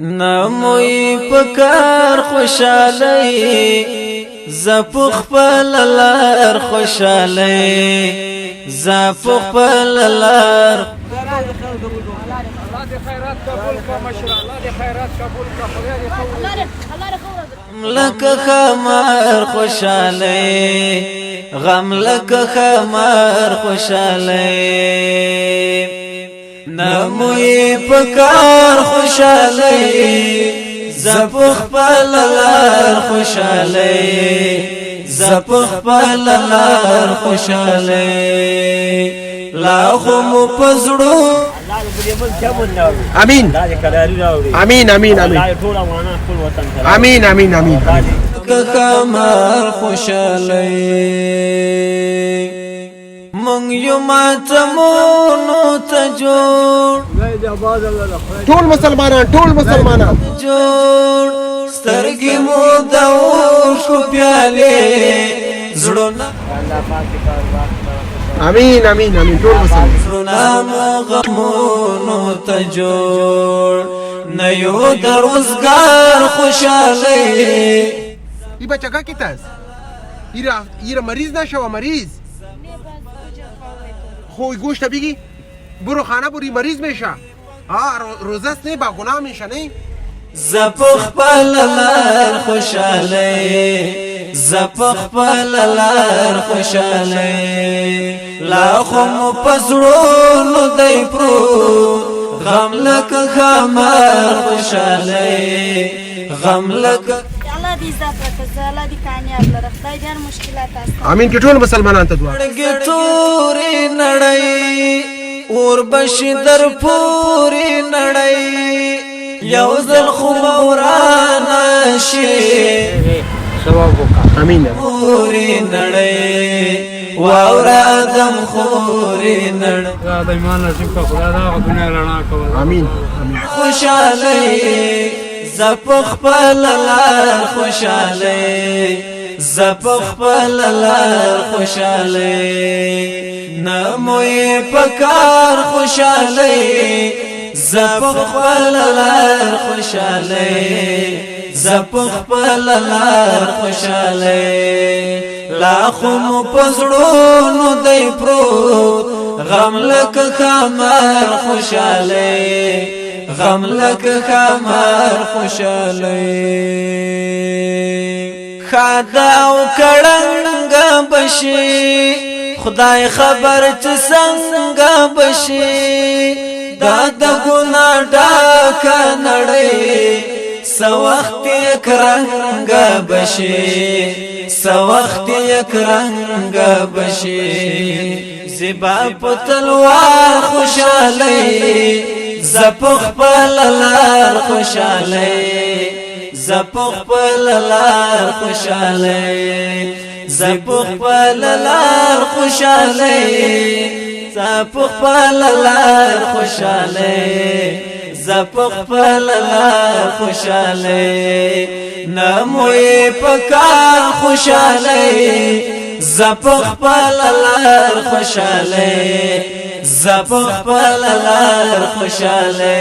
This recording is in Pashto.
نموی پکار خوشالی زپخ پللار خوشالی زپخ پللار الله دې خیرات قبول کا مشر الله دې خیرات قبول کا خدای دې لک خمار خوشالی غم لک خمار خوشالی نموی پکار خوشالی زپخ پللار خوشالی زپخ پللار خوشالی لاخم پزړو امين امين امين امين امين امين امين کمر خوشالی مونږ یو ماتمونو ته جوړ ټول مسلمانان جوړ سترګې مو د اوښکو پیالې زړونه امين امين امين ټول مسلمان زړونه مو غمونو ته جوړ نه یو د روزګار خوشالی ای بچه کا کیتاس ایرا مریض نشو مریض خو گوشت بگی برو خانه بری مریض میشه روزه است نه با گناه میشه نه زپخ پللار خوشالی زپخ پللار خوشالی لاخم پزړونو دی پرو غم لک خمار خوشالی غم لک الله دې عزت راکړي الله دې کامیاب لره خدای ډېر مشکلات اسانه امين کې ټول مسلمانان ته دعا ګټوري نړۍ اور بشي در پوری نړۍ یو ځل خو ورانه شي امين پوری نړۍ واور ادم خوري نړۍ د ایمان نصیب کا خدای دا دنیا رڼا کوي امين امين خوشالی زپخ پللار خوشالی زپخ پللار خوشالی نموی پکار خوشالی زپخ پللار خوشالی زپخ پللار خوشالی لاخم پزړونو دی پروت غم لک خمار خوشالی غم لک خمار خوشالی خدا او کړنګ بشي خدای خبر چې څنګه بشي دا د ګنا ډاک نړۍ سوخت کرنګ بشي سوخت کرنګ بشي زبا پتلوار خوشالی زپخ پللار خوشالی زپخ پللار خوشالی زپخ پللار خوشالی زپخ پللار خوشالی زپخ پللار خوشالی نموی پکار خوشالی زپخ پللار خوشالی زپخ پللار خوشالی